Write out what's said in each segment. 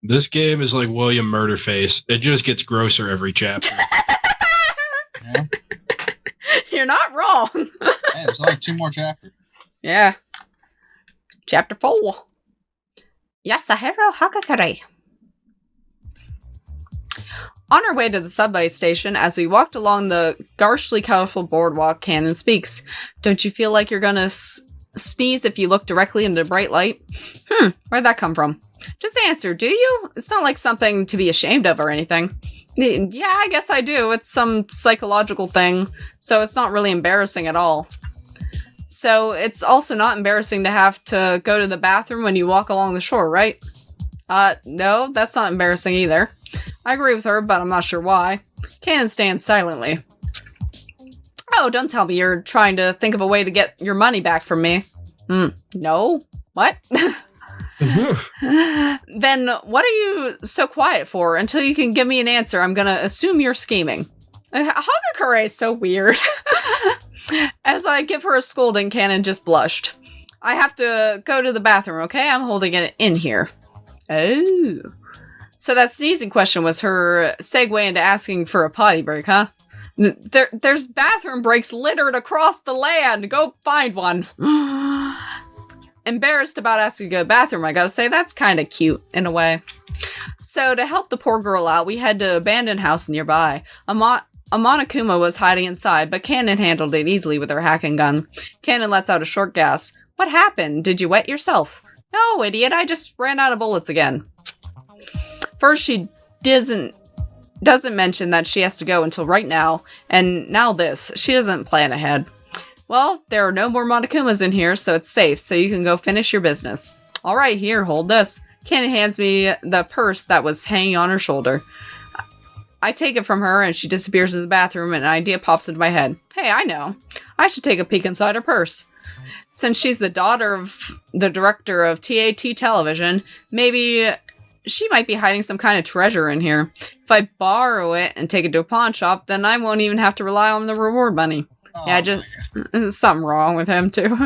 This game is like William Murderface. It just gets grosser every chapter. Yeah. You're not wrong. Hey, there's only 2 more chapters. Yeah. Chapter 4. Yasuhiro Hagakure. On our way to the subway station, as we walked along the garishly colorful boardwalk, Cannon speaks. Don't you feel like you're gonna sneeze if you look directly into bright light? Where'd that come from? Just answer, do you? It's not like something to be ashamed of or anything. Yeah, I guess I do. It's some psychological thing, so it's not really embarrassing at all. So it's also not embarrassing to have to go to the bathroom when you walk along the shore, right? No, that's not embarrassing either. I agree with her, but I'm not sure why. Cannon stands silently. Oh, don't tell me you're trying to think of a way to get your money back from me. No? What? Then what are you so quiet for? Until you can give me an answer, I'm gonna assume you're scheming. Hagakure is so weird. As I give her a scolding, Cannon just blushed. I have to go to the bathroom, okay? I'm holding it in here. Oh. So that sneezing question was her segue into asking for a potty break, huh? There's bathroom breaks littered across the land. Go find one. Embarrassed about asking to go to the bathroom, I gotta say, that's kind of cute, in a way. So to help the poor girl out, we head to an abandoned house nearby. A Monokuma was hiding inside, but Cannon handled it easily with her hacking gun. Cannon lets out a short gasp. What happened? Did you wet yourself? No, idiot, I just ran out of bullets again. First, she doesn't mention that she has to go until right now, and now this. She doesn't plan ahead. Well, there are no more Monokumas in here, so it's safe, so you can go finish your business. Alright, here, hold this. Cannon hands me the purse that was hanging on her shoulder. I take it from her, and she disappears in the bathroom, and an idea pops into my head. Hey, I know. I should take a peek inside her purse. Since she's the daughter of the director of TAT Television, maybe she might be hiding some kind of treasure in here. If I borrow it and take it to a pawn shop, then I won't even have to rely on the reward money. Yeah, there's something wrong with him, too.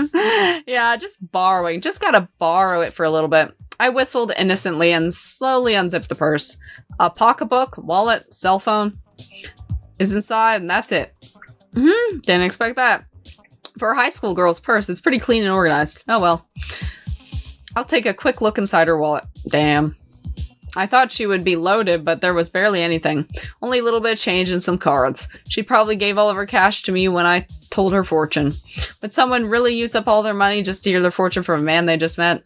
Yeah, just borrowing. Just gotta borrow it for a little bit. I whistled innocently and slowly unzipped the purse. A pocketbook, wallet, cell phone is inside, and that's it. Didn't expect that. For a high school girl's purse, it's pretty clean and organized. Oh well. I'll take a quick look inside her wallet. Damn. I thought she would be loaded, but there was barely anything. Only a little bit of change and some cards. She probably gave all of her cash to me when I told her fortune. Would someone really use up all their money just to hear their fortune from a man they just met?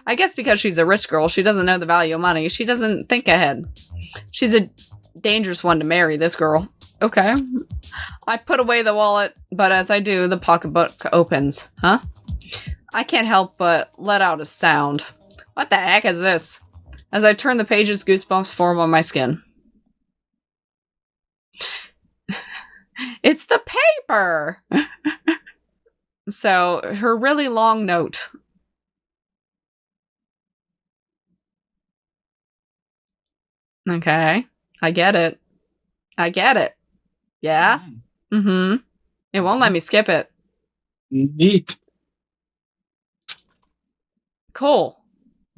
I guess because she's a rich girl, she doesn't know the value of money. She doesn't think ahead. She's a dangerous one to marry, this girl. Okay. I put away the wallet, but as I do, the pocketbook opens. Huh? I can't help but let out a sound. What the heck is this? As I turn the pages, goosebumps form on my skin. It's the paper! So, her really long note. Okay. I get it. Yeah? Mm-hmm. It won't let me skip it. Neat. Cool.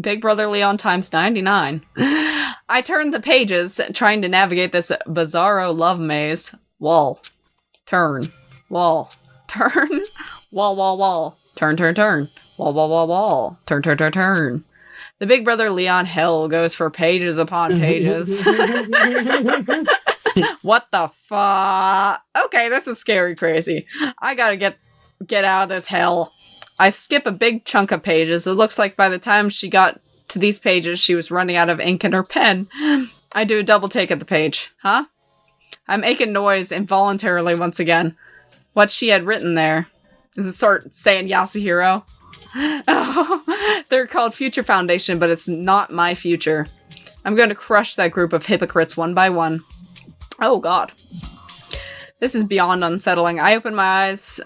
Big Brother Leon times 99. I turned the pages, trying to navigate this bizarro love maze. Wall. Turn. Wall. Turn. Wall, wall, wall. Turn, turn, turn. Wall, wall, wall, wall. Turn, turn, turn, turn. The Big Brother Leon hell goes for pages upon pages. What the fuck? Okay, this is scary crazy. I gotta get out of this hell. I skip a big chunk of pages. It looks like by the time she got to these pages, she was running out of ink in her pen. I do a double take at the page. Huh? I'm making noise involuntarily once again. What she had written there. Does it start saying Yasuhiro? Oh, they're called Future Foundation, but it's not my future. I'm going to crush that group of hypocrites one by one. Oh, God. This is beyond unsettling. I open my eyes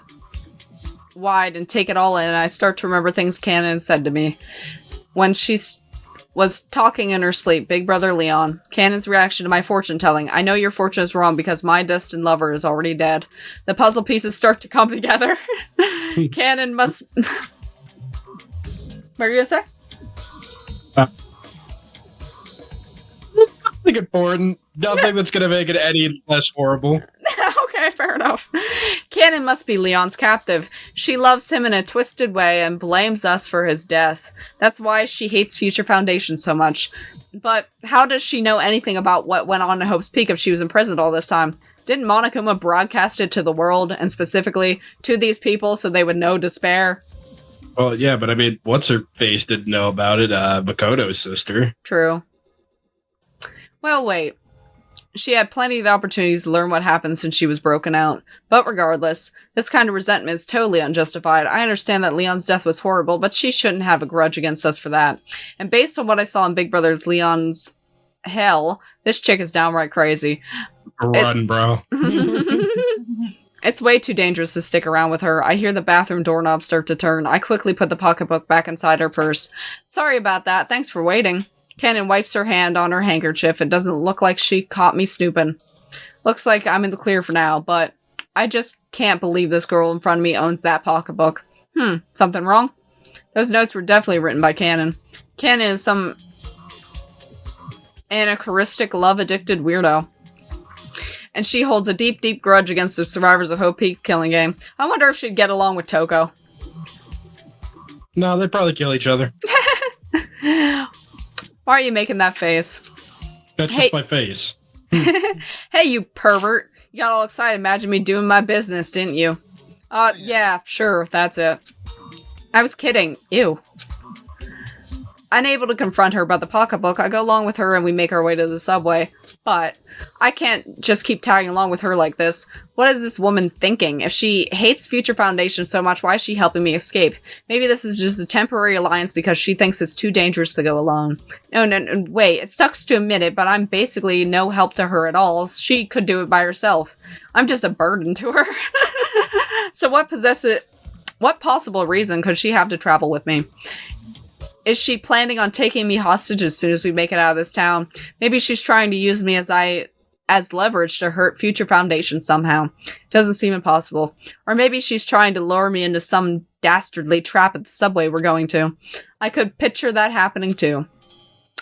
wide and take it all in, and I start to remember things Cannon said to me. When she was talking in her sleep, Big Brother Leon, Cannon's reaction to my fortune-telling. I know your fortune is wrong because my destined lover is already dead. The puzzle pieces start to come together. Cannon must... What are you gonna say? important. Nothing that's going to make it any less horrible. Okay, fair enough. Cannon must be Leon's captive. She loves him in a twisted way and blames us for his death. That's why she hates Future Foundation so much. But how does she know anything about what went on in Hope's Peak if she was imprisoned all this time? Didn't Monokuma broadcast it to the world, and specifically to these people so they would know despair? Well, yeah, but I mean, what's-her-face didn't know about it? Makoto's sister. True. Well, wait. She had plenty of opportunities to learn what happened since she was broken out. But regardless, this kind of resentment is totally unjustified. I understand that Leon's death was horrible, but she shouldn't have a grudge against us for that. And based on what I saw in Big Brother's Leon's hell, this chick is downright crazy. Run, bro. It's way too dangerous to stick around with her. I hear the bathroom doorknob start to turn. I quickly put the pocketbook back inside her purse. Sorry about that. Thanks for waiting. Cannon wipes her hand on her handkerchief. It doesn't look like she caught me snooping. Looks like I'm in the clear for now, but I just can't believe this girl in front of me owns that pocketbook. Something wrong? Those notes were definitely written by Cannon. Cannon is some anachronistic, love-addicted weirdo. And she holds a deep, deep grudge against the survivors of Hope Peak killing game. I wonder if she'd get along with Toko. No, they'd probably kill each other. Why are you making that face? That's just my face. Hey, you pervert. You got all excited. Imagine me doing my business, didn't you? Yeah, sure, that's it. I was kidding. Ew. Unable to confront her about the pocketbook, I go along with her and we make our way to the subway. But I can't just keep tagging along with her like this. What is this woman thinking? If she hates Future Foundation so much, why is she helping me escape? Maybe this is just a temporary alliance because she thinks it's too dangerous to go alone. No, wait, it sucks to admit it, but I'm basically no help to her at all. She could do it by herself. I'm just a burden to her. So what possible reason could she have to travel with me? Is she planning on taking me hostage as soon as we make it out of this town? Maybe she's trying to use me as leverage to hurt Future Foundation somehow. Doesn't seem impossible. Or maybe she's trying to lure me into some dastardly trap at the subway we're going to. I could picture that happening too.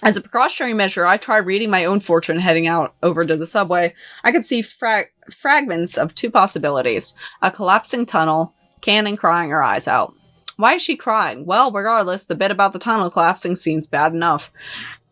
As a precautionary measure, I try reading my own fortune heading out over to the subway. I could see fragments of two possibilities. A collapsing tunnel, Cannon crying her eyes out. Why is she crying? Well, regardless, the bit about the tunnel collapsing seems bad enough.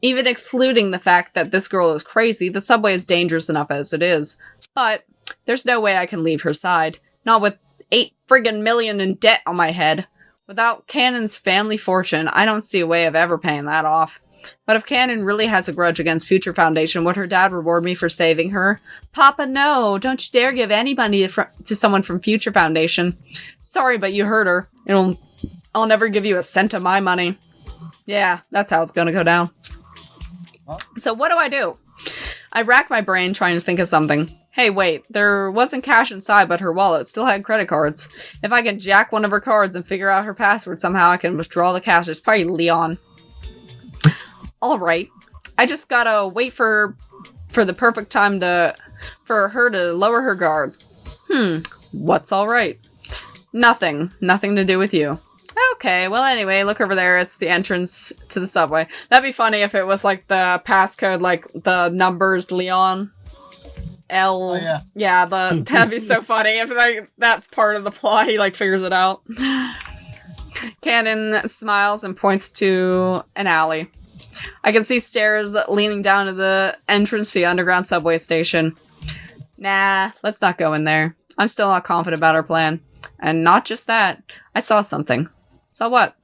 Even excluding the fact that this girl is crazy, the subway is dangerous enough as it is. But there's no way I can leave her side. Not with 8 friggin' million in debt on my head. Without Cannon's family fortune, I don't see a way of ever paying that off. But if Cannon really has a grudge against Future Foundation, would her dad reward me for saving her? Papa, no! Don't you dare give any money to someone from Future Foundation. Sorry, but you hurt her. I'll never give you a cent of my money. Yeah, that's how it's gonna go down. So what do? I rack my brain trying to think of something. Hey, wait, there wasn't cash inside, but her wallet still had credit cards. If I can jack one of her cards and figure out her password somehow, I can withdraw the cash. It's probably Leon. Alright. I just gotta wait for the perfect time for her to lower her guard. What's alright? Nothing to do with you. Okay, well anyway, look over there, it's the entrance to the subway. That'd be funny if it was like the passcode, like the numbers, Leon. L. Oh, yeah. Yeah, that'd be so funny if that's part of the plot, he figures it out. Cannon smiles and points to an alley. I can see stairs leaning down to the entrance to the underground subway station. Nah, let's not go in there. I'm still not confident about our plan. And not just that, I saw something. Saw what?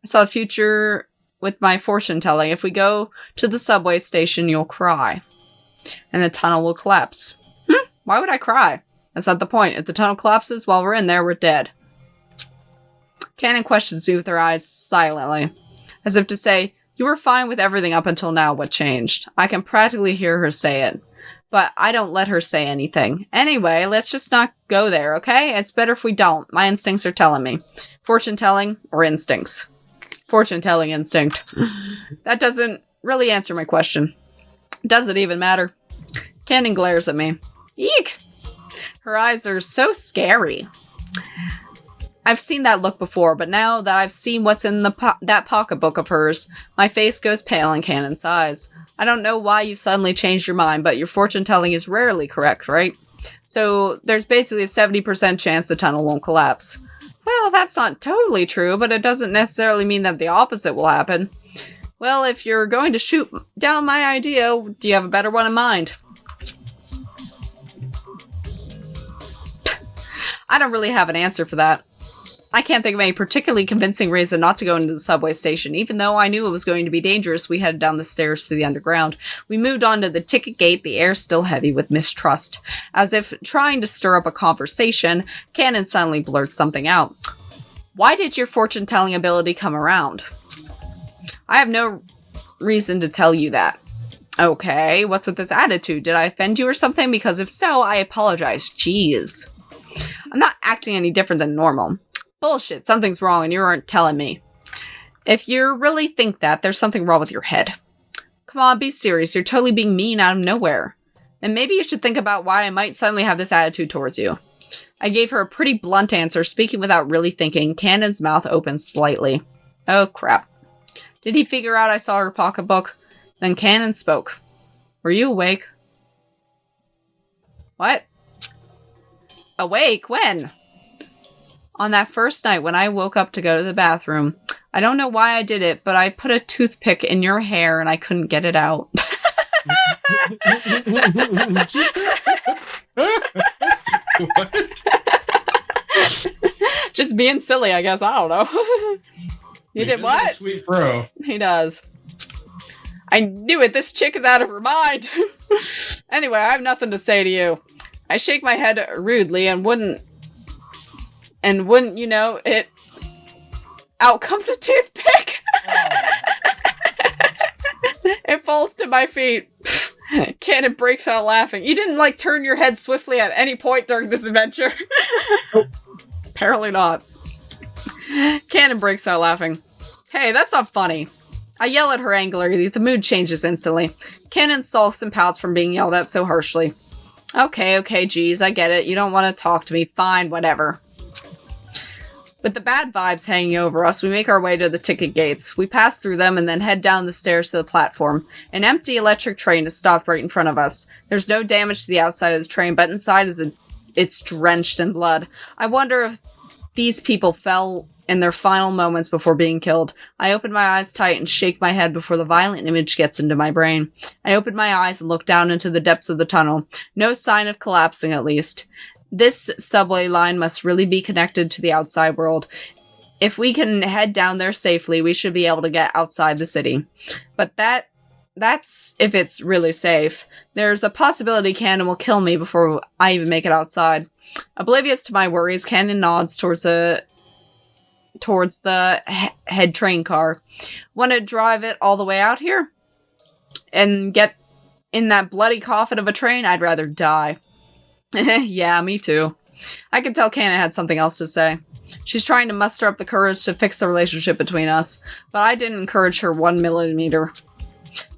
I saw the future with my fortune telling. If we go to the subway station, you'll cry. And the tunnel will collapse. Why would I cry? That's not the point. If the tunnel collapses while we're in there, we're dead. Cannon questions me with her eyes silently, as if to say, you were fine with everything up until now, what changed? I can practically hear her say it. But I don't let her say anything. Anyway, let's just not go there, okay? It's better if we don't. My instincts are telling me. Fortune-telling or instincts? Fortune-telling instinct. That doesn't really answer my question. Does it even matter? Cannon glares at me. Eek! Her eyes are so scary. I've seen that look before, but now that I've seen what's in that pocketbook of hers, my face goes pale and Canon sighs. I don't know why you've suddenly changed your mind, but your fortune telling is rarely correct, right? So there's basically a 70% chance the tunnel won't collapse. Well, that's not totally true, but it doesn't necessarily mean that the opposite will happen. Well, if you're going to shoot down my idea, do you have a better one in mind? I don't really have an answer for that. I can't think of any particularly convincing reason not to go into the subway station. Even though I knew it was going to be dangerous, we headed down the stairs to the underground. We moved on to the ticket gate, the air still heavy with mistrust. As if trying to stir up a conversation, Cannon suddenly blurts something out. Why did your fortune-telling ability come around? I have no reason to tell you that. Okay, what's with this attitude? Did I offend you or something? Because if so, I apologize. Jeez. I'm not acting any different than normal. Bullshit, something's wrong and you aren't telling me. If you really think that, there's something wrong with your head. Come on, be serious. You're totally being mean out of nowhere. And maybe you should think about why I might suddenly have this attitude towards you. I gave her a pretty blunt answer, speaking without really thinking. Cannon's mouth opened slightly. Oh, crap. Did he figure out I saw her pocketbook? Then Cannon spoke. Were you awake? What? Awake? When? On that first night when I woke up to go to the bathroom. I don't know why I did it, but I put a toothpick in your hair and I couldn't get it out. What? Just being silly, I guess. I don't know. You did what? Sweet fro. He does. I knew it. This chick is out of her mind. Anyway, I have nothing to say to you. I shake my head rudely and wouldn't you know, it... Out comes a toothpick! It falls to my feet. Cannon breaks out laughing. You didn't, like, turn your head swiftly at any point during this adventure. Apparently not. Cannon breaks out laughing. Hey, that's not funny. I yell at her angrily. The mood changes instantly. Cannon sulks and pouts from being yelled at so harshly. Okay, geez, I get it. You don't want to talk to me. Fine, whatever. With the bad vibes hanging over us, we make our way to the ticket gates. We pass through them and then head down the stairs to the platform. An empty electric train is stopped right in front of us. There's no damage to the outside of the train, but inside it's drenched in blood. I wonder if these people fell in their final moments before being killed. I open my eyes tight and shake my head before the violent image gets into my brain. I open my eyes and look down into the depths of the tunnel. No sign of collapsing, at least. This subway line must really be connected to the outside world. If we can head down there safely, we should be able to get outside the city. But that's if it's really safe. There's a possibility Cannon will kill me before I even make it outside. Oblivious to my worries, Cannon nods towards the head train car. Want to drive it all the way out here? And get in that bloody coffin of a train? I'd rather die. Yeah, me too. I could tell Cannon had something else to say. She's trying to muster up the courage to fix the relationship between us, but I didn't encourage her 1 millimeter.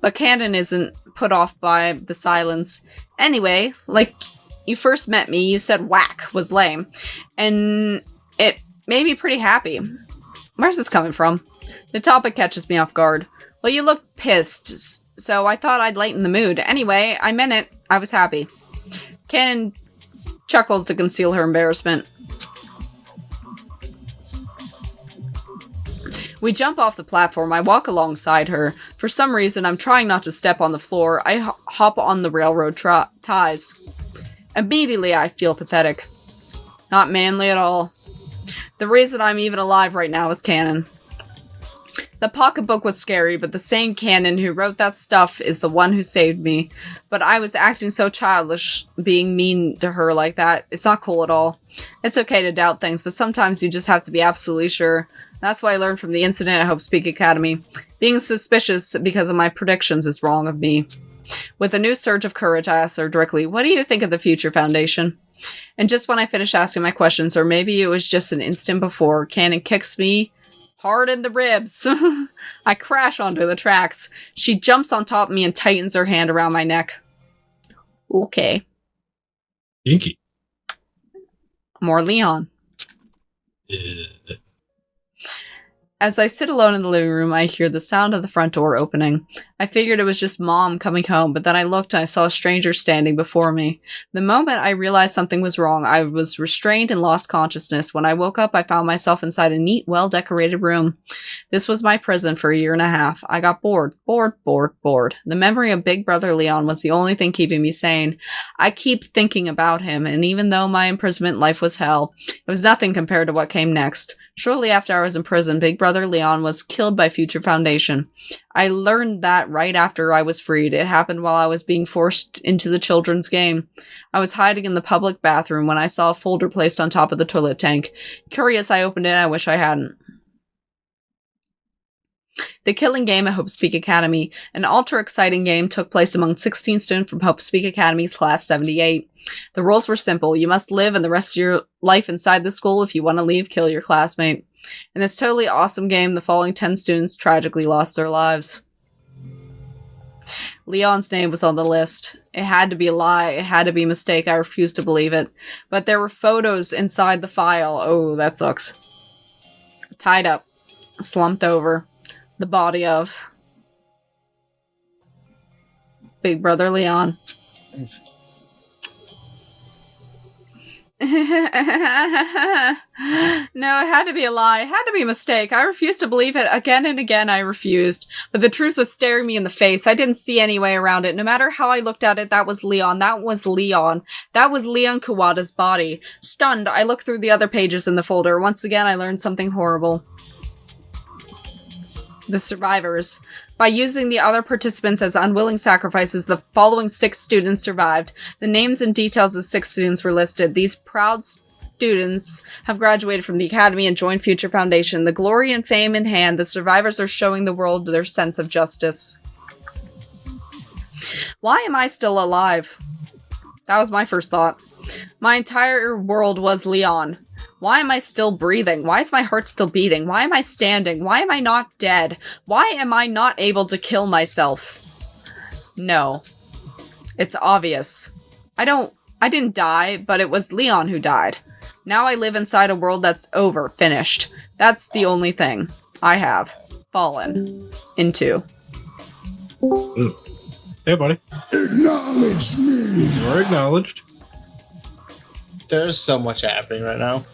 But Cannon isn't put off by the silence. Anyway, like you first met me, you said whack was lame, and it made me pretty happy. Where's this coming from? The topic catches me off guard. Well, you look pissed, so I thought I'd lighten the mood. Anyway, I meant it. I was happy. Cannon chuckles to conceal her embarrassment. We jump off the platform. I walk alongside her. For some reason, I'm trying not to step on the floor. I hop on the railroad ties. Immediately, I feel pathetic. Not manly at all. The reason I'm even alive right now is Cannon. The pocketbook was scary, but the same Cannon who wrote that stuff is the one who saved me. But I was acting so childish, being mean to her like that. It's not cool at all. It's okay to doubt things, but sometimes you just have to be absolutely sure. That's what I learned from the incident at Hope Speak Academy. Being suspicious because of my predictions is wrong of me. With a new surge of courage, I asked her directly, what do you think of the Future Foundation? And just when I finish asking my questions, or maybe it was just an instant before, Cannon kicks me hard in the ribs. I crash onto the tracks. She jumps on top of me and tightens her hand around my neck. Okay. Inky. More Leon. Uh, As I sit alone in the living room, I hear the sound of the front door opening. I figured it was just Mom coming home, but then I looked and I saw a stranger standing before me. The moment I realized something was wrong, I was restrained and lost consciousness. When I woke up, I found myself inside a neat, well-decorated room. This was my prison for 1.5 years. I got bored. The memory of Big Brother Leon was the only thing keeping me sane. I keep thinking about him, and even though my imprisonment life was hell, it was nothing compared to what came next. Shortly after I was in prison, Big Brother Leon was killed by Future Foundation. I learned that right after I was freed. It happened while I was being forced into the children's game. I was hiding in the public bathroom when I saw a folder placed on top of the toilet tank. Curious, I opened it and I wish I hadn't. The Killing Game at Hope Speak Academy, an ultra-exciting game, took place among 16 students from Hope Speak Academy's Class 78. The rules were simple. You must live in the rest of your life inside the school. If you want to leave, kill your classmate. In this totally awesome game, the following 10 students tragically lost their lives. Leon's name was on the list. It had to be a lie. It had to be a mistake. I refused to believe it. But there were photos inside the file. Oh, that sucks. Tied up. Slumped over. The body of Big Brother Leon. No, it had to be a lie. It had to be a mistake. I refused to believe it. Again and again, I refused. But the truth was staring me in the face. I didn't see any way around it. No matter how I looked at it, that was Leon. That was Leon. That was Leon Kuwata's body. Stunned, I looked through the other pages in the folder. Once again, I learned something horrible. The survivors. By using the other participants as unwilling sacrifices, the following 6 students survived. The names and details of 6 students were listed. These proud students have graduated from the academy and joined Future Foundation. The glory and fame in hand, the survivors are showing the world their sense of justice. Why am I still alive? That was my first thought. My entire world was Leon. Why am I still breathing? Why is my heart still beating? Why am I standing? Why am I not dead? Why am I not able to kill myself? No. It's obvious. I didn't die, but it was Leon who died. Now I live inside a world that's over, finished. That's the only thing I have fallen into. Hey, buddy. Acknowledge me. You are acknowledged. There's so much happening right now.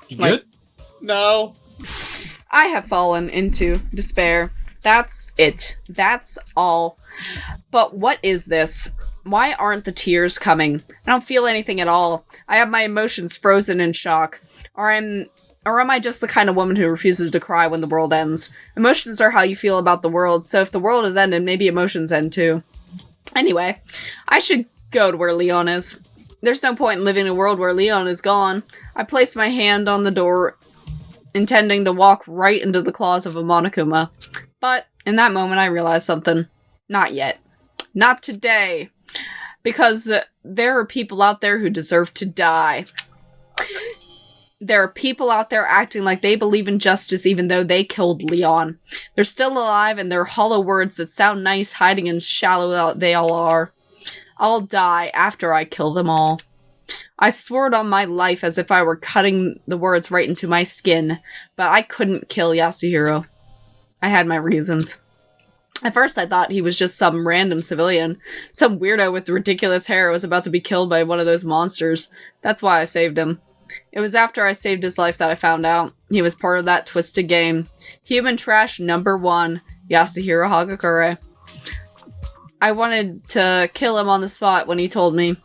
You good? No. I have fallen into despair. That's it. That's all. But what is this? Why aren't the tears coming? I don't feel anything at all. I have my emotions frozen in shock. Or am I just the kind of woman who refuses to cry when the world ends? Emotions are how you feel about the world, so if the world has ended, maybe emotions end too. Anyway, I should go to where Leon is. There's no point in living in a world where Leon is gone. I placed my hand on the door, intending to walk right into the claws of a Monokuma. But in that moment, I realized something. Not yet. Not today. Because there are people out there who deserve to die. There are people out there acting like they believe in justice even though they killed Leon. They're still alive and they're hollow words that sound nice hiding in shallow they all are. I'll die after I kill them all. I swore it on my life as if I were cutting the words right into my skin, but I couldn't kill Yasuhiro. I had my reasons. At first I thought he was just some random civilian. Some weirdo with ridiculous hair was about to be killed by one of those monsters. That's why I saved him. It was after I saved his life that I found out. He was part of that twisted game. Human trash number 1, Yasuhiro Hagakure. I wanted to kill him on the spot when he told me.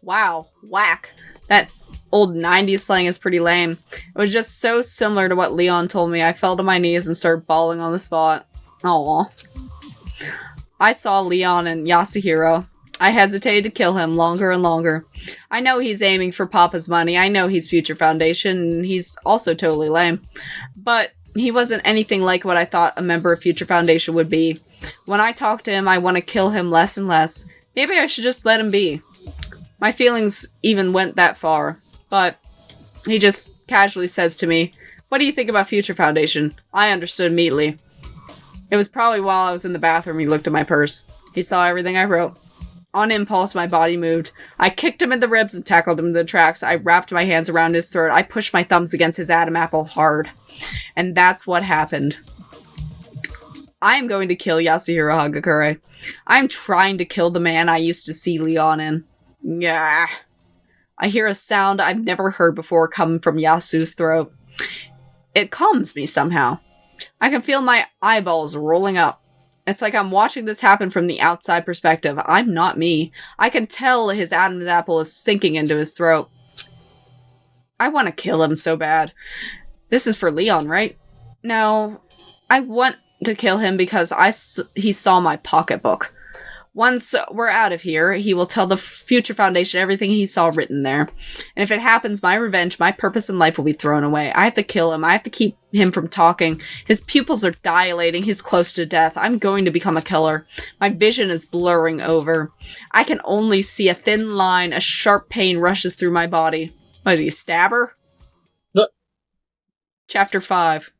Wow, whack. That old 90s slang is pretty lame. It was just so similar to what Leon told me. I fell to my knees and started bawling on the spot. Aww. I saw Leon and Yasuhiro. I hesitated to kill him longer and longer. I know he's aiming for Papa's money. I know he's Future Foundation, and he's also totally lame. But he wasn't anything like what I thought a member of Future Foundation would be. When I talk to him, I want to kill him less and less. Maybe I should just let him be. My feelings even went that far. But he just casually says to me, "What do you think about Future Foundation?" I understood immediately. It was probably while I was in the bathroom he looked at my purse. He saw everything I wrote. On impulse, my body moved. I kicked him in the ribs and tackled him to the tracks. I wrapped my hands around his throat. I pushed my thumbs against his Adam apple hard. And that's what happened. I am going to kill Yasuhiro Hagakure. I'm trying to kill the man I used to see Leon in. Yeah. I hear a sound I've never heard before come from Yasu's throat. It calms me somehow. I can feel my eyeballs rolling up. It's like I'm watching this happen from the outside perspective. I'm not me. I can tell his Adam's apple is sinking into his throat. I want to kill him so bad. This is for Leon, right? No. I want to kill him because he saw my pocketbook. Once we're out of here, he will tell the Future Foundation everything he saw written there. And if it happens, my revenge, my purpose in life will be thrown away. I have to kill him. I have to keep him from talking. His pupils are dilating. He's close to death. I'm going to become a killer. My vision is blurring over. I can only see a thin line. A sharp pain rushes through my body. What, did he stab her? Look. Chapter 5.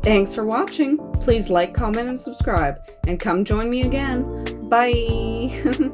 Thanks for watching. Please like, comment, and subscribe. And come join me again. Bye!